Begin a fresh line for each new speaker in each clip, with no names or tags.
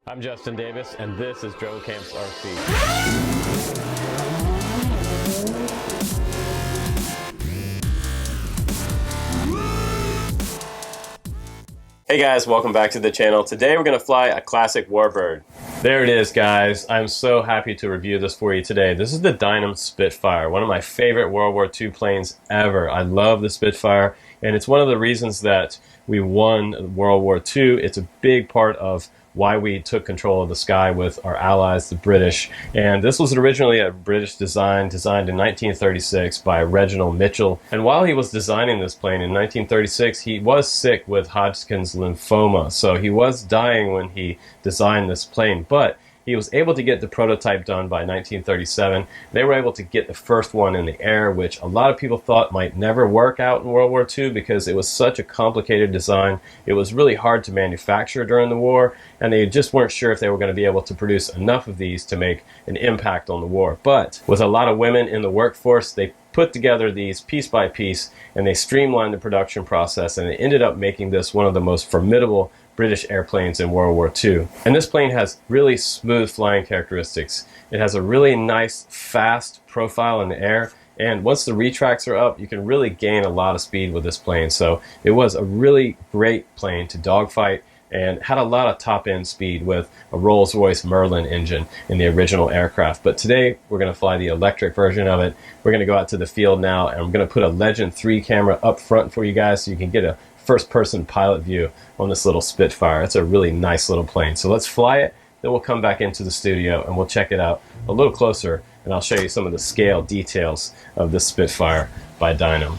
I'm Justin Davis, and this is Drone Camps RC. Hey guys, welcome back to the channel. Today we're going to fly a classic warbird. There it is, guys. I'm so happy to review this for you today. This is the Dynam Spitfire, one of my favorite World War II planes ever. I love the Spitfire, and it's one of the reasons that we won World War II. It's a big part of why we took control of the sky with our allies, the British. And this was originally a British design, designed in 1936 by Reginald Mitchell. And while he was designing this plane in 1936, he was sick with Hodgkin's lymphoma. So he was dying when he designed this plane, but he was able to get the prototype done by 1937. They were able to get the first one in the air, which a lot of people thought might never work out in World War II because it was such a complicated design. It was really hard to manufacture during the war, and they just weren't sure if they were going to be able to produce enough of these to make an impact on the war. But with a lot of women in the workforce, they put together these piece by piece, and they streamlined the production process, and they ended up making this one of the most formidable British airplanes in World War II. And this plane has really smooth flying characteristics. It has a really nice, fast profile in the air, and once the retracts are up, you can really gain a lot of speed with this plane. So it was a really great plane to dogfight, and had a lot of top-end speed with a Rolls-Royce Merlin engine in the original aircraft. But today, we're going to fly the electric version of it. We're going to go out to the field now, and I'm going to put a Legend 3 camera up front for you guys so you can get a first-person pilot view on this little Spitfire. It's a really nice little plane. So let's fly it, then we'll come back into the studio and we'll check it out a little closer, and I'll show you some of the scale details of this Spitfire by Dynam.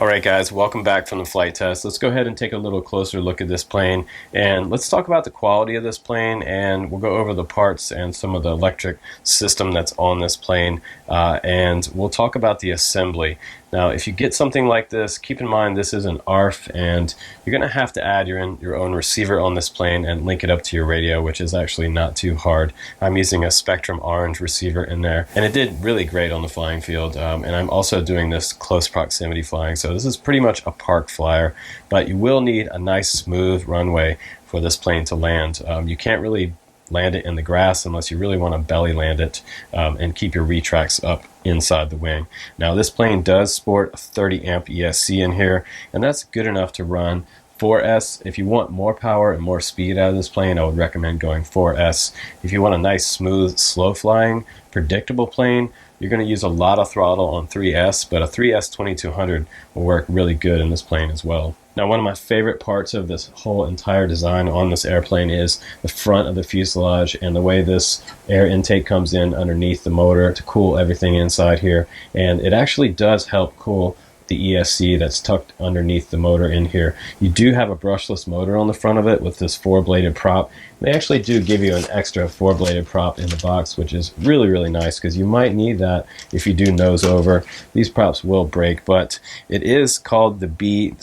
Alright guys, welcome back from the flight test. Let's go ahead and take a little closer look at this plane, and let's talk about the quality of this plane, and we'll go over the parts and some of the electric system that's on this plane, and we'll talk about the assembly. Now if you get something like this, keep in mind this is an ARF, and you're going to have to add your own receiver on this plane and link it up to your radio, which is actually not too hard. I'm using a Spectrum Orange receiver in there, and it did really great on the flying field, and I'm also doing this close proximity flying, so this is pretty much a park flyer, but you will need a nice smooth runway for this plane to land. You can't really land it in the grass unless you really want to belly land it and keep your retracts up inside the wing. Now this plane does sport a 30 amp ESC in here, and that's good enough to run 4S. If you want more power and more speed out of this plane, I would recommend going 4S. If you want a nice smooth slow flying predictable plane, you're going to use a lot of throttle on 3S, but a 3S 2200 will work really good in this plane as well. Now one of my favorite parts of this whole entire design on this airplane is the front of the fuselage and the way this air intake comes in underneath the motor to cool everything inside here, and it actually does help cool the ESC that's tucked underneath the motor in here. You do have a brushless motor on the front of it with this 4-bladed prop. They actually do give you an extra 4-bladed prop in the box, which is really nice because you might need that if you do nose over. These props will break, but it is called the B/SPTF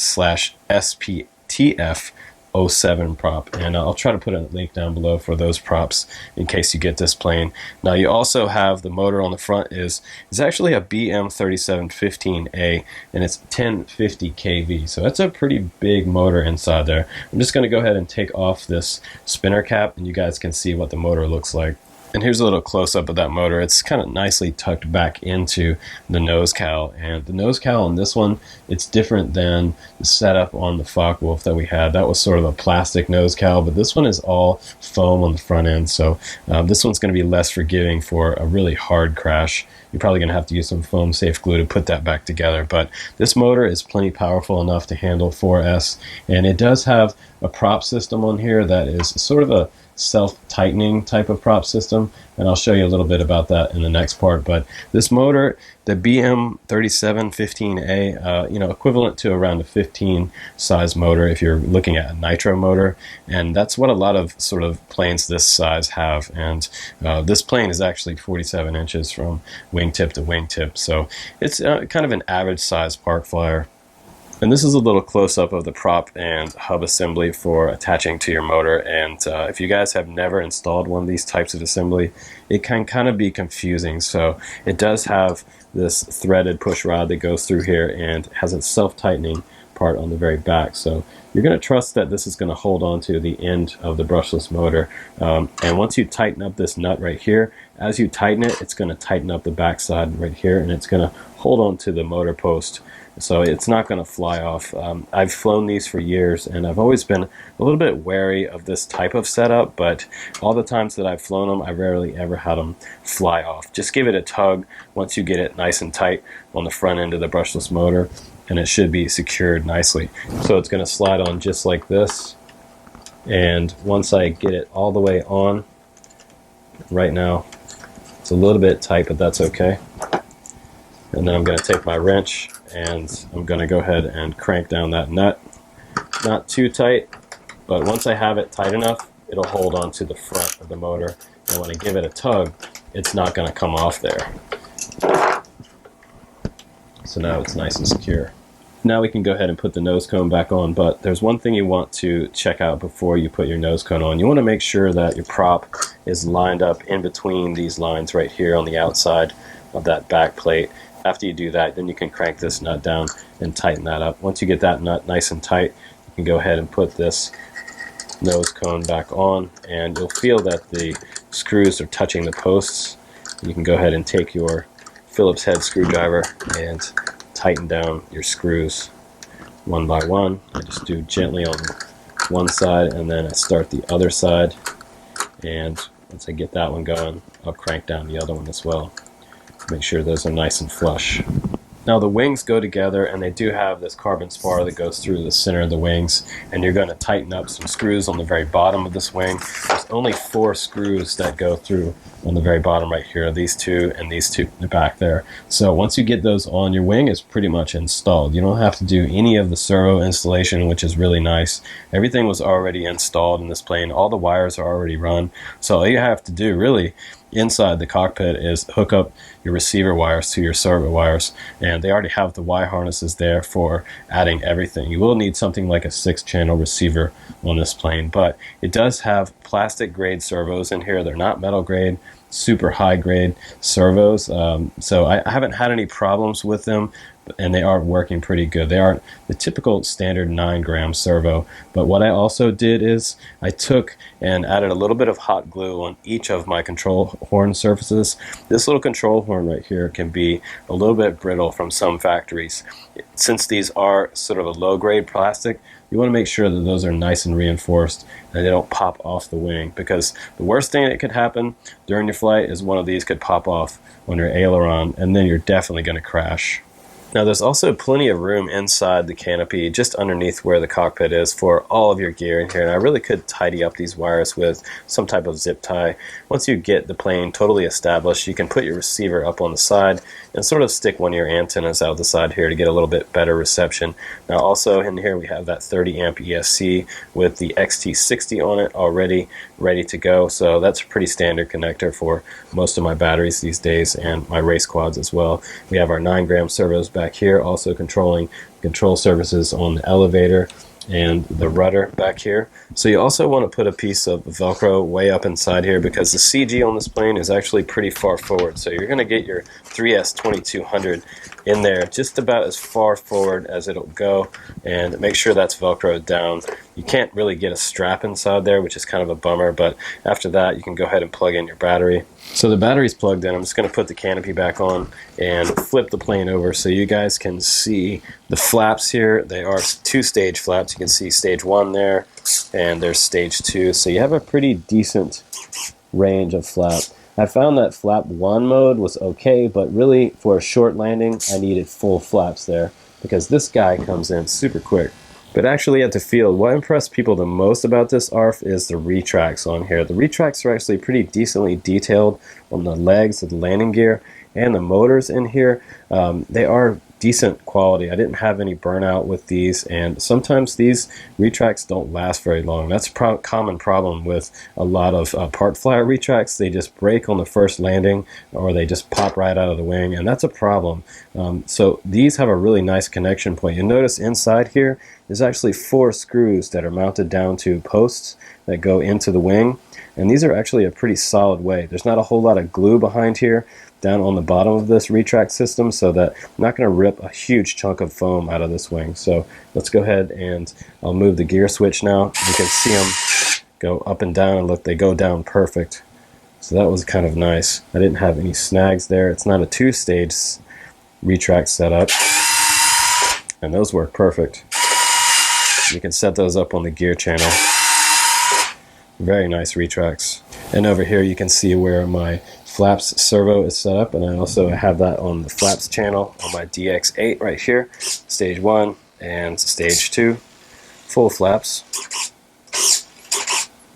07 prop, and I'll try to put a link down below for those props in case you get this plane. Now you also have the motor on the front is actually a BM3715A, and it's 1050 kV, so that's a pretty big motor inside there. I'm just going to go ahead and take off this spinner cap and you guys can see what the motor looks like. And here's a little close-up of that motor. It's kind of nicely tucked back into the nose cowl, and the nose cowl on this one, it's different than the setup on the Focke-Wulf that we had. That was sort of a plastic nose cowl, but this one is all foam on the front end, so this one's going to be less forgiving for a really hard crash. You're probably going to have to use some foam safe glue to put that back together, but this motor is plenty powerful enough to handle 4S, and it does have a prop system on here that is sort of a self-tightening type of prop system, and I'll show you a little bit about that in the next part. But this motor, the BM3715A, equivalent to around a 15 size motor if you're looking at a nitro motor, and that's what a lot of sort of planes this size have. And this plane is actually 47 inches from wingtip to wingtip, so it's kind of an average size park flyer. And this is a little close-up of the prop and hub assembly for attaching to your motor, and if you guys have never installed one of these types of assembly, it can kind of be confusing. So it does have this threaded push rod that goes through here and has a self-tightening part on the very back, so you're going to trust that this is going to hold on to the end of the brushless motor, and once you tighten up this nut right here, as you tighten it, it's going to tighten up the back side right here, and it's going to hold on to the motor post, so it's not going to fly off. I've flown these for years, and I've always been a little bit wary of this type of setup, but all the times that I've flown them, I rarely ever had them fly off. Just give it a tug once you get it nice and tight on the front end of the brushless motor, and it should be secured nicely. So it's going to slide on just like this, and once I get it all the way on, right now it's a little bit tight, but that's okay. And then I'm going to take my wrench and I'm going to go ahead and crank down that nut. Not too tight, but once I have it tight enough, it'll hold on to the front of the motor, and when I give it a tug, it's not going to come off there. So now it's nice and secure. Now we can go ahead and put the nose cone back on, but there's one thing you want to check out before you put your nose cone on. You want to make sure that your prop is lined up in between these lines right here on the outside of that back plate. After you do that, then you can crank this nut down and tighten that up. Once you get that nut nice and tight, you can go ahead and put this nose cone back on, and you'll feel that the screws are touching the posts. You can go ahead and take your Phillips head screwdriver and tighten down your screws one by one. I just do gently on one side, and then I start the other side, and once I get that one going, I'll crank down the other one as well. Make sure those are nice and flush. Now the wings go together, and they do have this carbon spar that goes through the center of the wings, and you're going to tighten up some screws on the very bottom of this wing. There's only 4 screws that go through on the very bottom right here, these 2 and these 2 in the back there. So once you get those on, your wing is pretty much installed. You don't have to do any of the servo installation, which is really nice. Everything was already installed in this plane. All the wires are already run. So all you have to do really inside the cockpit is hook up your receiver wires to your servo wires, and they already have the Y harnesses there for adding everything. You will need something like a 6-channel receiver on this plane, but it does have plastic grade servos in here. They're not metal grade, super high grade servos, so I haven't had any problems with them, and they are working pretty good. They aren't the typical standard 9-gram servo, but what I also did is I took and added a little bit of hot glue on each of my control horn surfaces. This little control horn right here can be a little bit brittle from some factories. Since these are sort of a low-grade plastic, you want to make sure that those are nice and reinforced and they don't pop off the wing, because the worst thing that could happen during your flight is one of these could pop off on your aileron, and then you're definitely going to crash. Now there's also plenty of room inside the canopy, just underneath where the cockpit is, for all of your gear in here, and I really could tidy up these wires with some type of zip tie. Once you get the plane totally established, you can put your receiver up on the side and sort of stick one of your antennas out the side here to get a little bit better reception. Now also in here we have that 30 amp ESC with the XT60 on it already ready to go, so that's a pretty standard connector for most of my batteries these days, and my race quads as well. We have our 9-gram servos back here, also controlling control surfaces on the elevator and the rudder back here. So you also want to put a piece of Velcro way up inside here, because the CG on this plane is actually pretty far forward. So you're going to get your 3S 2200 in there just about as far forward as it'll go, and make sure that's Velcroed down. You can't really get a strap inside there, which is kind of a bummer, but after that you can go ahead and plug in your battery. So the battery's plugged in. I'm just going to put the canopy back on and flip the plane over so you guys can see the flaps here. They are 2-stage flaps. You can see stage 1 there, and there's stage 2. So you have a pretty decent range of flap. I found that flap 1 mode was okay, but really for a short landing I needed full flaps there, because this guy comes in super quick. But actually at the field, what impressed people the most about this ARF is the retracts on here. The retracts are actually pretty decently detailed on the legs of the landing gear, and the motors in here, they are decent quality. I didn't have any burnout with these, and sometimes these retracts don't last very long. That's a common problem with a lot of part flyer retracts. They just break on the first landing, or they just pop right out of the wing, and that's a problem. So these have a really nice connection point. You'll notice inside here there's actually 4 screws that are mounted down to posts that go into the wing, and these are actually a pretty solid way. There's not a whole lot of glue behind here down on the bottom of this retract system, so that I'm not going to rip a huge chunk of foam out of this wing. So let's go ahead and I'll move the gear switch now. You can see them go up and down, and look, they go down perfect. So that was kind of nice. I didn't have any snags there. It's not a 2-stage retract setup, and those work perfect. You can set those up on the gear channel. Very nice retracts. And over here you can see where my flaps servo is set up, and I also have that on the flaps channel on my DX8 right here. Stage 1 and stage 2. Full flaps.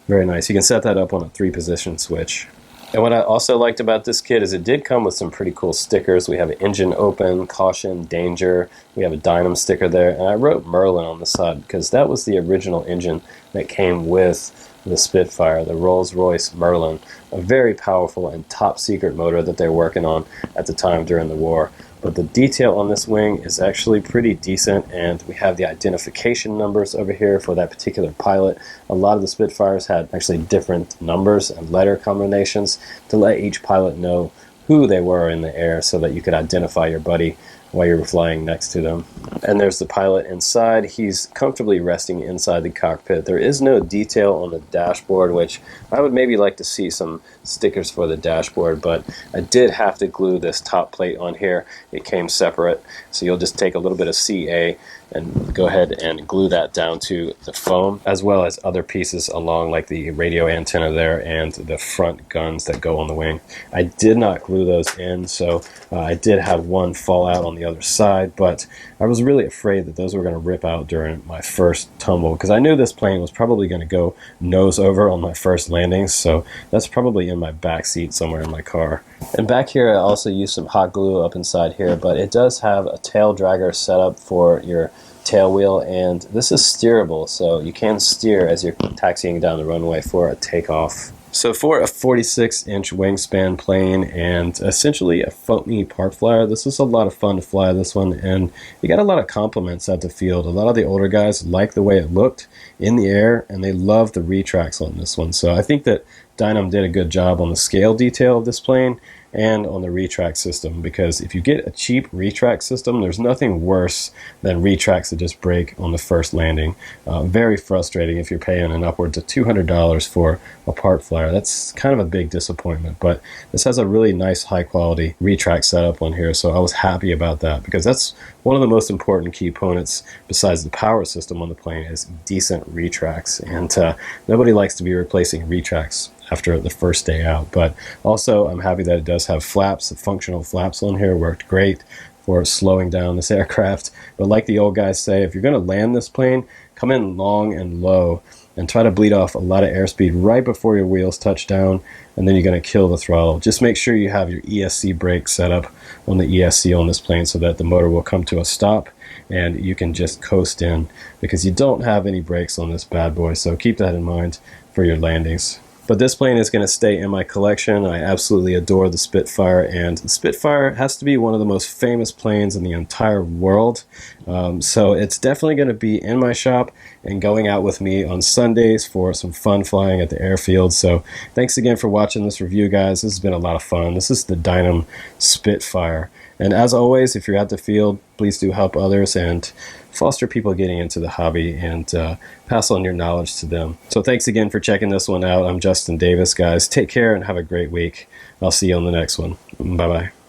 Very nice. You can set that up on a 3-position switch. And what I also liked about this kit is it did come with some pretty cool stickers. We have an engine open, caution, danger. We have a Dynam sticker there, and I wrote Merlin on the side because that was the original engine that came with the Spitfire, the Rolls-Royce Merlin, a very powerful and top secret motor that they're working on at the time during the war. But the detail on this wing is actually pretty decent, and we have the identification numbers over here for that particular pilot. A lot of the Spitfires had actually different numbers and letter combinations to let each pilot know who they were in the air, so that you could identify your buddy while you were flying next to them. And there's the pilot inside. He's comfortably resting inside the cockpit. There is no detail on the dashboard, which I would maybe like to see some stickers for the dashboard, but I did have to glue this top plate on here. It came separate, so you'll just take a little bit of CA and go ahead and glue that down to the foam, as well as other pieces along like the radio antenna there and the front guns that go on the wing. I did not glue those in, so I did have one fall out on the other side, but I was really afraid that those were going to rip out during my first tumble, because I knew this plane was probably going to go nose over on my first landings, so that's probably in my back seat somewhere in my car. And back here I also used some hot glue up inside here, but it does have a tail dragger set up for your tail wheel, and this is steerable, so you can steer as you're taxiing down the runway for a takeoff. So for a 46-inch wingspan plane and essentially a foamy park flyer, this was a lot of fun to fly this one, and you got a lot of compliments at the field. A lot of the older guys liked the way it looked in the air, and they loved the retracts on this one. So I think that Dynam did a good job on the scale detail of this plane and on the retract system, because if you get a cheap retract system, there's nothing worse than retracts that just break on the first landing. Very frustrating if you're paying an upwards of $200 for a park flyer. That's kind of a big disappointment, but this has a really nice high quality retract setup on here, so I was happy about that, because that's one of the most important key components besides the power system on the plane is decent retracts, and nobody likes to be replacing retracts after the first day out. But also I'm happy that it does have flaps. The functional flaps on here worked great for slowing down this aircraft. But like the old guys say, if you're going to land this plane, come in long and low and try to bleed off a lot of airspeed right before your wheels touch down, and then you're going to kill the throttle. Just make sure you have your ESC brake set up on the ESC on this plane so that the motor will come to a stop and you can just coast in, because you don't have any brakes on this bad boy, so keep that in mind for your landings. But this plane is going to stay in my collection. I absolutely adore the Spitfire, and the Spitfire has to be one of the most famous planes in the entire world. So it's definitely going to be in my shop and going out with me on Sundays for some fun flying at the airfield. So thanks again for watching this review, guys. This has been a lot of fun. This is the Dynam Spitfire. And as always, if you're at the field, please do help others and foster people getting into the hobby, and pass on your knowledge to them. So thanks again for checking this one out. I'm Justin Davis, guys. Take care and have a great week. I'll see you on the next one. Bye-bye.